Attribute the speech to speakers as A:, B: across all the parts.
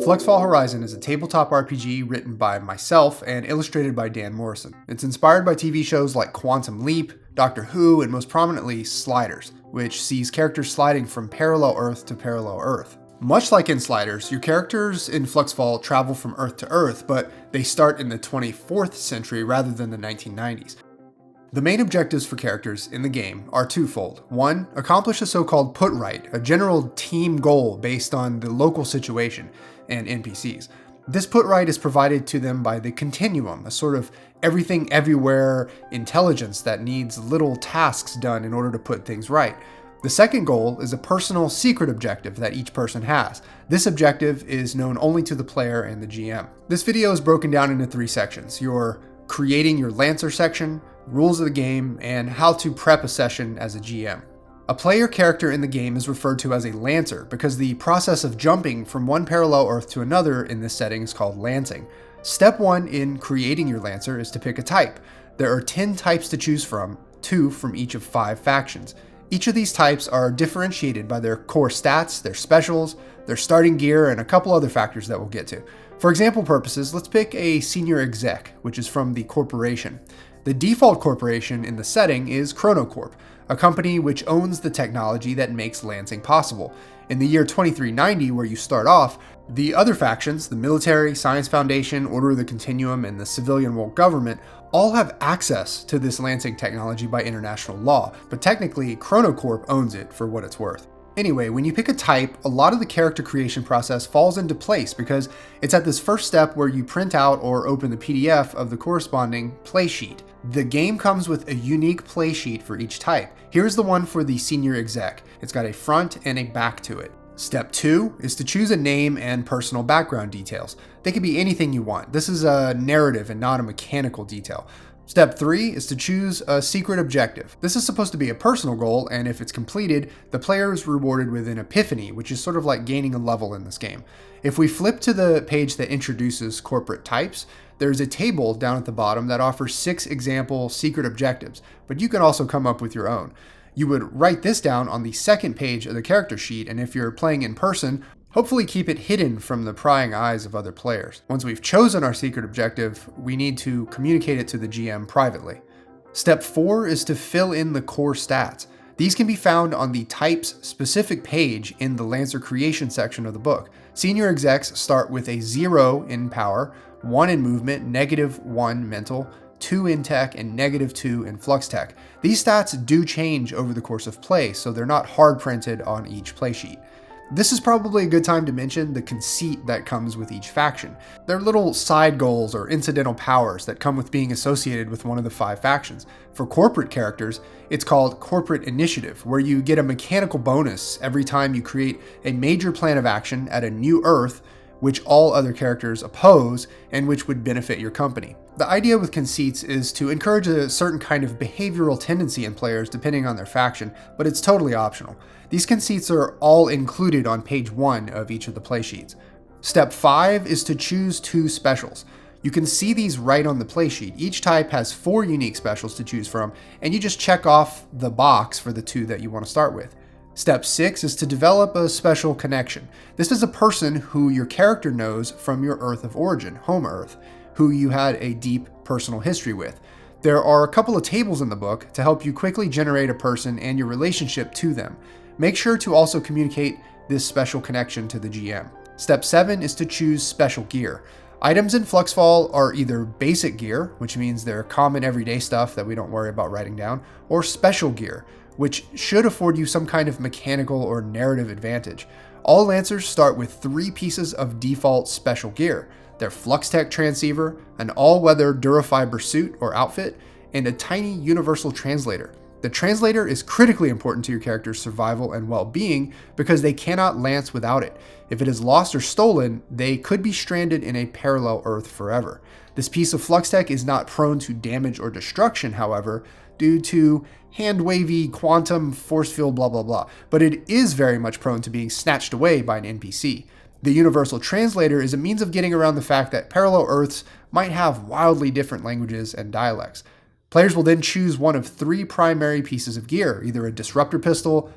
A: Fluxfall Horizon is a tabletop RPG written by myself and illustrated by Dan Morison. It's inspired by TV shows like Quantum Leap, Doctor Who, and most prominently Sliders, which sees characters sliding from parallel Earth to parallel Earth. Much like in Sliders, your characters in Fluxfall travel from Earth to Earth, but they start in the 24th century rather than the 1990s. The main objectives for characters in the game are twofold. One, accomplish a so-called put right, a general team goal based on the local situation and NPCs. This put right is provided to them by the Continuum, a sort of everything everywhere intelligence that needs little tasks done in order to put things right. The second goal is a personal secret objective that each person has. This objective is known only to the player and the GM. This video is broken down into 3 sections: your creating your Lancer section, rules of the game, and how to prep a session as a GM. A player character in the game is referred to as a Lancer because the process of jumping from one parallel Earth to another in this setting is called lancing. Step 1 in creating your Lancer is to pick a type. There are 10 types to choose from, 2 from each of 5 factions. Each of these types are differentiated by their core stats, their specials, their starting gear, and a couple other factors that we'll get to. For example purposes, let's pick a senior exec, which is from the corporation. The default corporation in the setting is Chronocorp, a company which owns the technology that makes lancing possible. In the year 2390, where you start off, the other factions, the military, Science Foundation, Order of the Continuum, and the civilian world government, all have access to this lancing technology by international law, but technically Chronocorp owns it for what it's worth. Anyway, when you pick a type, a lot of the character creation process falls into place because it's at this first step where you print out or open the PDF of the corresponding playsheet. The game comes with a unique playsheet for each type. Here's the one for the senior exec. It's got a front and a back to it. Step 2 is to choose a name and personal background details. They can be anything you want. This is a narrative and not a mechanical detail. Step 3 is to choose a secret objective. This is supposed to be a personal goal, and if it's completed, the player is rewarded with an epiphany, which is sort of like gaining a level in this game. If we flip to the page that introduces corporate types, there's a table down at the bottom that offers 6 example secret objectives, but you can also come up with your own. You would write this down on the second page of the character sheet, and if you're playing in person, hopefully keep it hidden from the prying eyes of other players. Once we've chosen our secret objective, we need to communicate it to the GM privately. Step 4 is to fill in the core stats. These can be found on the types specific page in the Lancer creation section of the book. Senior execs start with a 0 in power, 1 in movement, -1 mental, 2 in tech, and -2 in flux tech. These stats do change over the course of play, so they're not hard printed on each playsheet. This is probably a good time to mention the conceit that comes with each faction. They're little side goals or incidental powers that come with being associated with one of the 5 factions. For corporate characters, it's called Corporate Initiative, where you get a mechanical bonus every time you create a major plan of action at a new Earth, which all other characters oppose and which would benefit your company. The idea with conceits is to encourage a certain kind of behavioral tendency in players depending on their faction, but it's totally optional. These conceits are all included on page 1 of each of the playsheets. Step 5 is to choose 2 specials. You can see these right on the playsheet. Each type has 4 unique specials to choose from, and you just check off the box for the 2 that you want to start with. Step 6 is to develop a special connection. This is a person who your character knows from your Earth of origin, home Earth, who you had a deep personal history with. There are a couple of tables in the book to help you quickly generate a person and your relationship to them. Make sure to also communicate this special connection to the GM. Step 7 is to choose special gear. Items in Fluxfall are either basic gear, which means they're common everyday stuff that we don't worry about writing down, or special gear, which should afford you some kind of mechanical or narrative advantage. All Lancers start with 3 pieces of default special gear: their Flux Tech transceiver, an all-weather Durafiber suit or outfit, and a tiny universal translator. The translator is critically important to your character's survival and well-being because they cannot lance without it. If it is lost or stolen, they could be stranded in a parallel Earth forever. This piece of Flux Tech is not prone to damage or destruction, however, due to hand-wavy quantum force field blah blah blah, but it is very much prone to being snatched away by an NPC. The universal translator is a means of getting around the fact that parallel Earths might have wildly different languages and dialects. Players will then choose one of 3 primary pieces of gear, either a disruptor pistol,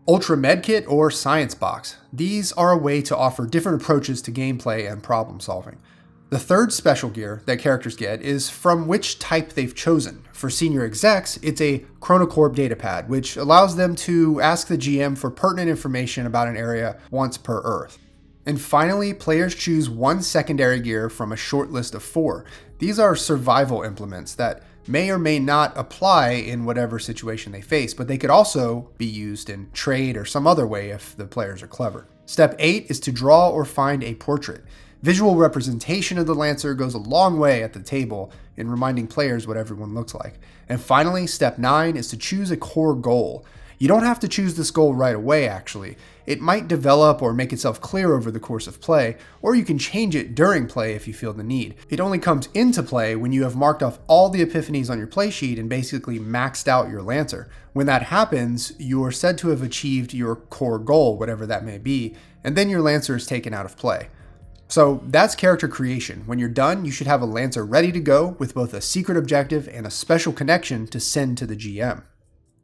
A: Ultra Medkit or Science Box. These are a way to offer different approaches to gameplay and problem solving. The third special gear that characters get is from which type they've chosen. For senior execs, it's a Chronocorp datapad, which allows them to ask the GM for pertinent information about an area once per Earth. And finally, players choose one secondary gear from a short list of 4. These are survival implements that may or may not apply in whatever situation they face, but they could also be used in trade or some other way if the players are clever. Step 8 is to draw or find a portrait. Visual representation of the Lancer goes a long way at the table in reminding players what everyone looks like. And finally, step 9 is to choose a core goal. You don't have to choose this goal right away, actually. It might develop or make itself clear over the course of play, or you can change it during play if you feel the need. It only comes into play when you have marked off all the epiphanies on your playsheet and basically maxed out your Lancer. When that happens, you're said to have achieved your core goal, whatever that may be, and then your Lancer is taken out of play. So that's character creation. When you're done, you should have a Lancer ready to go with both a secret objective and a special connection to send to the GM.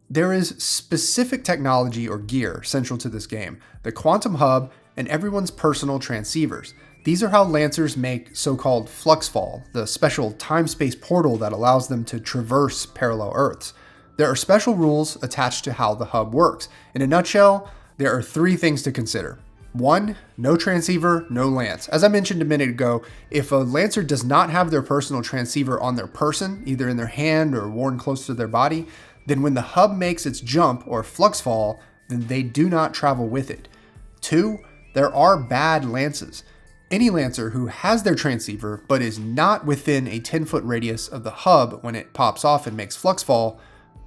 A: There is specific technology or gear central to this game, the Quantum Hub and everyone's personal transceivers. These are how Lancers make so-called Fluxfall, the special time-space portal that allows them to traverse parallel Earths. There are special rules attached to how the hub works. In a nutshell, there are 3 things to consider. 1. No transceiver, no lance. As I mentioned a minute ago, if a Lancer does not have their personal transceiver on their person, either in their hand or worn close to their body, then when the hub makes its jump or Fluxfall, then they do not travel with it. 2. There are bad lances. Any Lancer who has their transceiver but is not within a 10-foot radius of the hub when it pops off and makes Fluxfall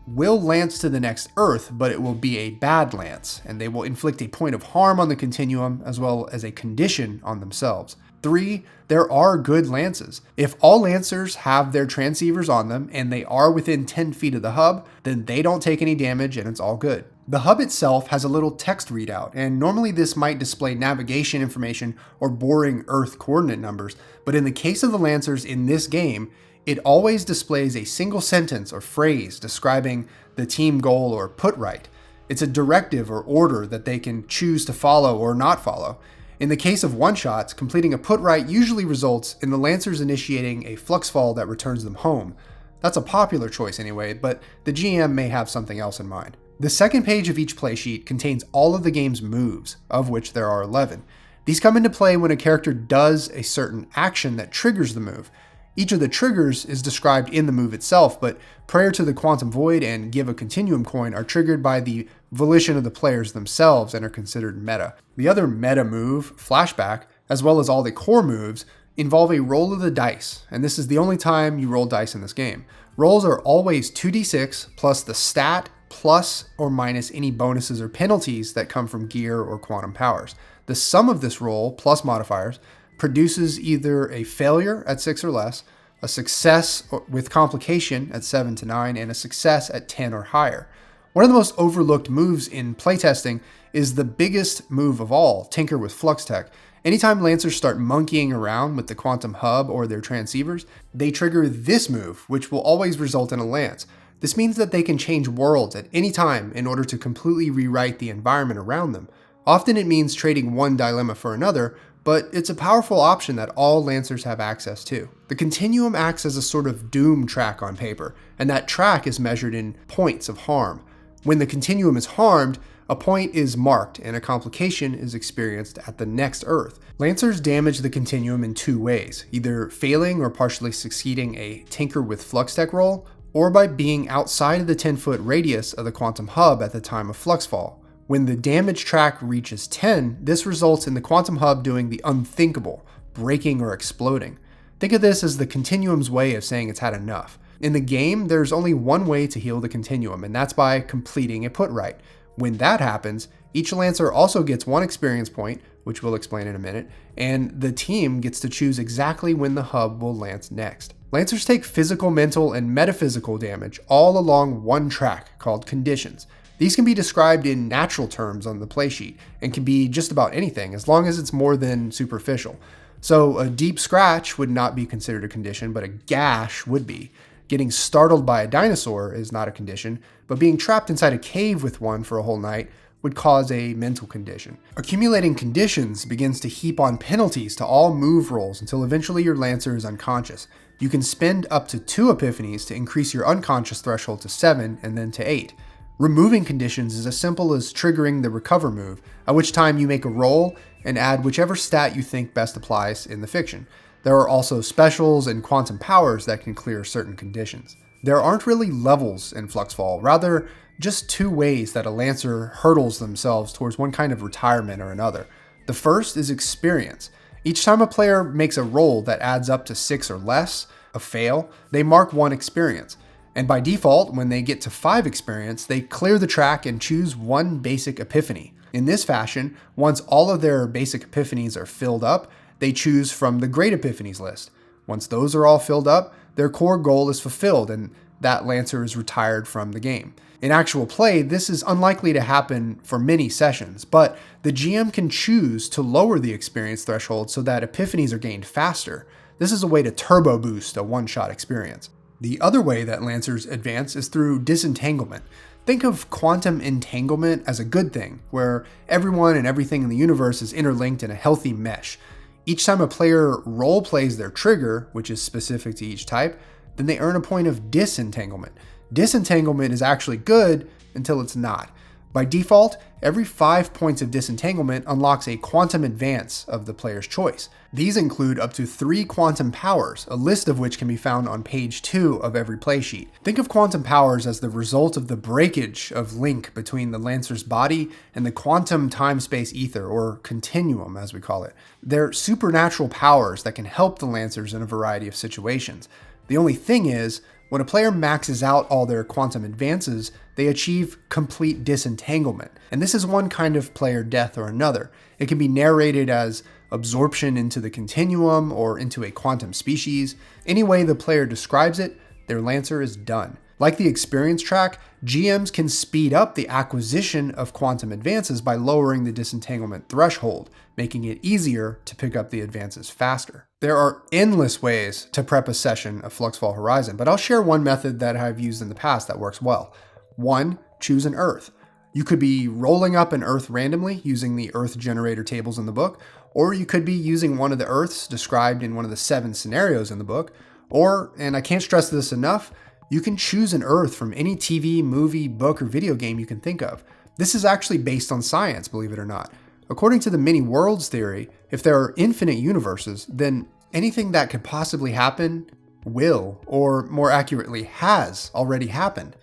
A: will lance to the next Earth, but it will be a bad lance, and they will inflict a point of harm on the continuum as well as a condition on themselves. 3. There are good lances. If all Lancers have their transceivers on them and they are within 10 feet of the hub, then they don't take any damage and it's all good. The hub itself has a little text readout, and normally this might display navigation information or boring Earth coordinate numbers, but in the case of the Lancers in this game, it always displays a single sentence or phrase describing the team goal or put right. It's a directive or order that they can choose to follow or not follow. In the case of one-shots, completing a put right usually results in the Lancers initiating a Fluxfall that returns them home. That's a popular choice anyway, but the GM may have something else in mind. The second page of each playsheet contains all of the game's moves, of which there are 11. These come into play when a character does a certain action that triggers the move. Each of the triggers is described in the move itself, but Prayer to the Quantum Void and Give a Continuum coin are triggered by the volition of the players themselves and are considered meta. The other meta move, Flashback, as well as all the core moves, involve a roll of the dice, and this is the only time you roll dice in this game. Rolls are always 2d6 plus the stat plus or minus any bonuses or penalties that come from gear or quantum powers. The sum of this roll, plus modifiers, produces either a failure at 6 or less, a success with complication at 7 to 9, and a success at 10 or higher. One of the most overlooked moves in playtesting is the biggest move of all, Tinker with Flux Tech. Anytime Lancers start monkeying around with the Quantum Hub or their transceivers, they trigger this move, which will always result in a lance. This means that they can change worlds at any time in order to completely rewrite the environment around them. Often it means trading one dilemma for another, but it's a powerful option that all Lancers have access to. The continuum acts as a sort of doom track on paper, and that track is measured in points of harm. When the continuum is harmed, a point is marked and a complication is experienced at the next Earth. Lancers damage the continuum in 2 ways, either failing or partially succeeding a Tinker with Flux Tech roll, or by being outside of the 10-foot radius of the Quantum Hub at the time of Fluxfall. When the damage track reaches 10, this results in the Quantum Hub doing the unthinkable, breaking or exploding. Think of this as the continuum's way of saying it's had enough. In the game, there's only one way to heal the continuum, and that's by completing a put right. When that happens, each Lancer also gets 1 experience point, which we'll explain in a minute, and the team gets to choose exactly when the hub will lance next. Lancers take physical, mental, and metaphysical damage all along one track called conditions. These can be described in natural terms on the playsheet and can be just about anything as long as it's more than superficial. So a deep scratch would not be considered a condition, but a gash would be. Getting startled by a dinosaur is not a condition, but being trapped inside a cave with one for a whole night would cause a mental condition. Accumulating conditions begins to heap on penalties to all move rolls until eventually your Lancer is unconscious. You can spend up to 2 epiphanies to increase your unconscious threshold to 7 and then to 8. Removing conditions is as simple as triggering the recover move, at which time you make a roll and add whichever stat you think best applies in the fiction. There are also specials and quantum powers that can clear certain conditions. There aren't really levels in Fluxfall, rather just 2 ways that a Lancer hurdles themselves towards one kind of retirement or another. The first is experience. Each time a player makes a roll that adds up to 6 or less, a fail, they mark 1 experience. And by default, when they get to 5 experience, they clear the track and choose 1 basic epiphany. In this fashion, once all of their basic epiphanies are filled up, they choose from the Great Epiphanies list. Once those are all filled up, their core goal is fulfilled and that Lancer is retired from the game. In actual play, this is unlikely to happen for many sessions, but the GM can choose to lower the experience threshold so that epiphanies are gained faster. This is a way to turbo boost a one-shot experience. The other way that Lancers advance is through disentanglement. Think of quantum entanglement as a good thing, where everyone and everything in the universe is interlinked in a healthy mesh. Each time a player role plays their trigger, which is specific to each type, then they earn a point of disentanglement. Disentanglement is actually good until it's not. By default, every 5 points of disentanglement unlocks a quantum advance of the player's choice. These include up to 3 quantum powers, a list of which can be found on page 2 of every playsheet. Think of quantum powers as the result of the breakage of link between the Lancer's body and the quantum time-space ether, or continuum as we call it. They're supernatural powers that can help the Lancers in a variety of situations. The only thing is, when a player maxes out all their quantum advances, they achieve complete disentanglement. And this is one kind of player death or another. It can be narrated as absorption into the continuum or into a quantum species. Any way the player describes it, their Lancer is done. Like the experience track, GMs can speed up the acquisition of quantum advances by lowering the disentanglement threshold, making it easier to pick up the advances faster. There are endless ways to prep a session of Fluxfall Horizon, but I'll share one method that I've used in the past that works well. 1. Choose an Earth. You could be rolling up an Earth randomly using the Earth generator tables in the book, or you could be using one of the Earths described in one of the 7 scenarios in the book, or, and I can't stress this enough, you can choose an Earth from any TV, movie, book, or video game you can think of. This is actually based on science, believe it or not. According to the many worlds theory, if there are infinite universes, then anything that could possibly happen will, or more accurately, has already happened.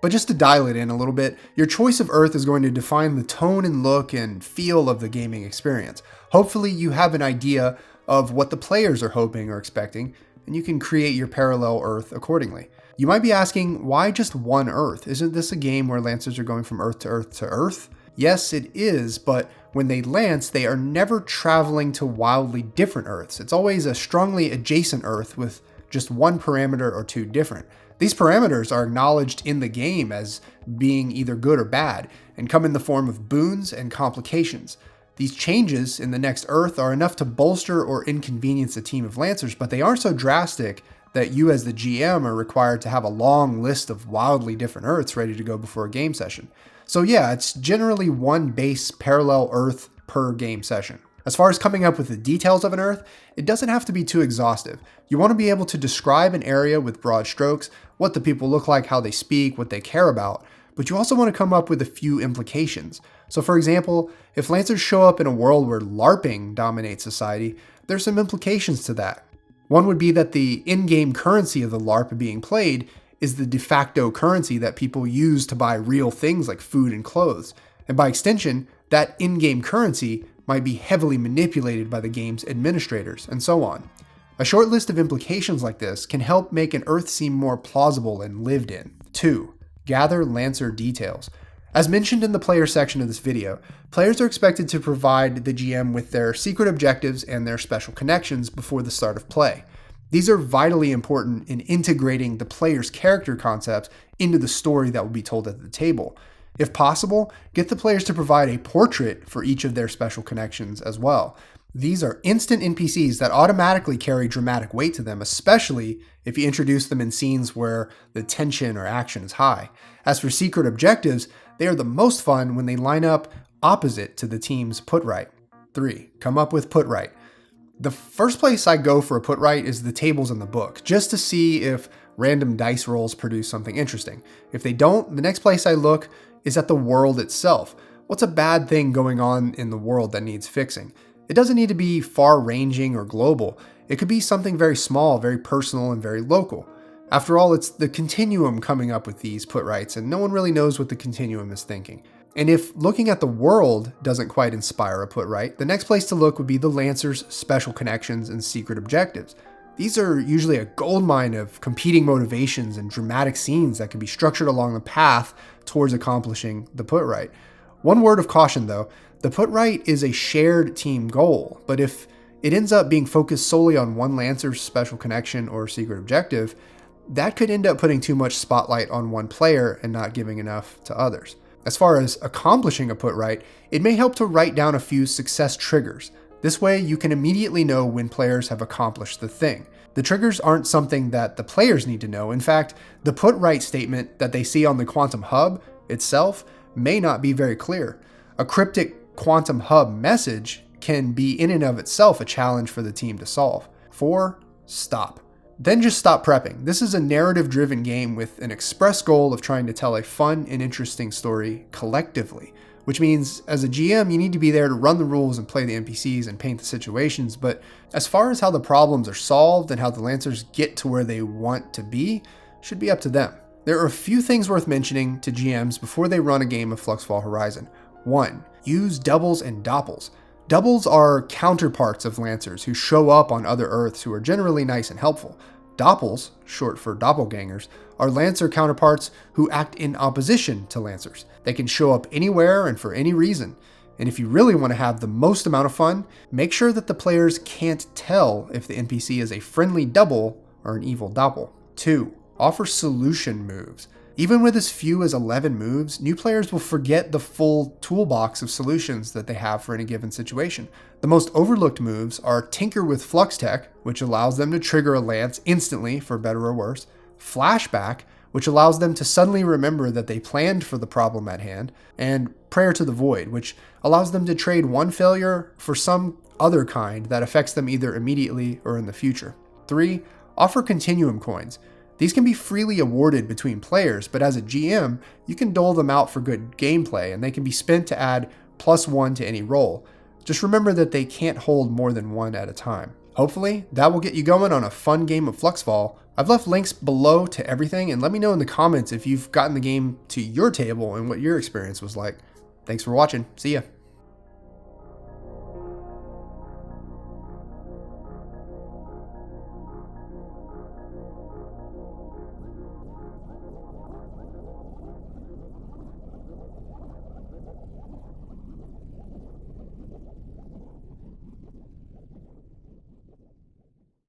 A: But just to dial it in a little bit, your choice of Earth is going to define the tone and look and feel of the gaming experience. Hopefully you have an idea of what the players are hoping or expecting, and you can create your parallel Earth accordingly. You might be asking, why just one Earth? Isn't this a game where Lancers are going from Earth to Earth to Earth? Yes, it is, but when they lance, they are never traveling to wildly different Earths. It's always a strongly adjacent Earth with just one parameter or 2 different. These parameters are acknowledged in the game as being either good or bad, and come in the form of boons and complications. These changes in the next Earth are enough to bolster or inconvenience a team of Lancers, but they aren't so drastic that you as the GM are required to have a long list of wildly different Earths ready to go before a game session. So yeah, it's generally one base parallel Earth per game session. As far as coming up with the details of an Earth, it doesn't have to be too exhaustive. You want to be able to describe an area with broad strokes, what the people look like, how they speak, what they care about, but you also want to come up with a few implications. So for example, if Lancers show up in a world where LARPing dominates society, there's some implications to that. One would be that the in-game currency of the LARP being played is the de facto currency that people use to buy real things like food and clothes. And by extension, that in-game currency might be heavily manipulated by the game's administrators, and so on. A short list of implications like this can help make an Earth seem more plausible and lived in. 2. Gather Lancer details. As mentioned in the player section of this video, players are expected to provide the GM with their secret objectives and their special connections before the start of play. These are vitally important in integrating the player's character concepts into the story that will be told at the table. If possible, get the players to provide a portrait for each of their special connections as well. These are instant NPCs that automatically carry dramatic weight to them, especially if you introduce them in scenes where the tension or action is high. As for secret objectives, they are the most fun when they line up opposite to the team's put right. 3. Come up with put right. The first place I go for a put right is the tables in the book, just to see if random dice rolls produce something interesting. If they don't, the next place I look is at the world itself. What's a bad thing going on in the world that needs fixing? It doesn't need to be far-ranging or global. It could be something very small, very personal, and very local. After all, it's the continuum coming up with these put rights, and no one really knows what the continuum is thinking. And if looking at the world doesn't quite inspire a put right, the next place to look would be the Lancer's special connections and secret objectives. These are usually a goldmine of competing motivations and dramatic scenes that can be structured along the path towards accomplishing the put right. One word of caution though, the put right is a shared team goal, but if it ends up being focused solely on one Lancer's special connection or secret objective, that could end up putting too much spotlight on one player and not giving enough to others. As far as accomplishing a put right, it may help to write down a few success triggers. This way you can immediately know when players have accomplished the thing. The triggers aren't something that the players need to know. In fact, the put right statement that they see on the Quantum Hub itself may not be very clear. A cryptic Quantum Hub message can be in and of itself a challenge for the team to solve. 4. Stop. Then just stop prepping. This is a narrative-driven game with an express goal of trying to tell a fun and interesting story collectively, which means as a GM, you need to be there to run the rules and play the NPCs and paint the situations, but as far as how the problems are solved and how the Lancers get to where they want to be, should be up to them. There are a few things worth mentioning to GMs before they run a game of Fluxfall Horizon. 1. Use doubles and doppels. Doubles are counterparts of Lancers who show up on other Earths who are generally nice and helpful. Doppels, short for doppelgangers, are Lancer counterparts who act in opposition to Lancers. They can show up anywhere and for any reason. And if you really want to have the most amount of fun, make sure that the players can't tell if the NPC is a friendly double or an evil doppel. 2. Offer solution moves. Even with as few as 11 moves, new players will forget the full toolbox of solutions that they have for any given situation. The most overlooked moves are Tinker with Flux Tech, which allows them to trigger a lance instantly for better or worse, Flashback, which allows them to suddenly remember that they planned for the problem at hand, and Prayer to the Void, which allows them to trade one failure for some other kind that affects them either immediately or in the future. 3. Offer Continuum coins. These can be freely awarded between players, but as a GM, you can dole them out for good gameplay, and they can be spent to add +1 to any roll. Just remember that they can't hold more than one at a time. Hopefully, that will get you going on a fun game of Fluxfall. I've left links below to everything, and let me know in the comments if you've gotten the game to your table and what your experience was like. Thanks for watching. See ya.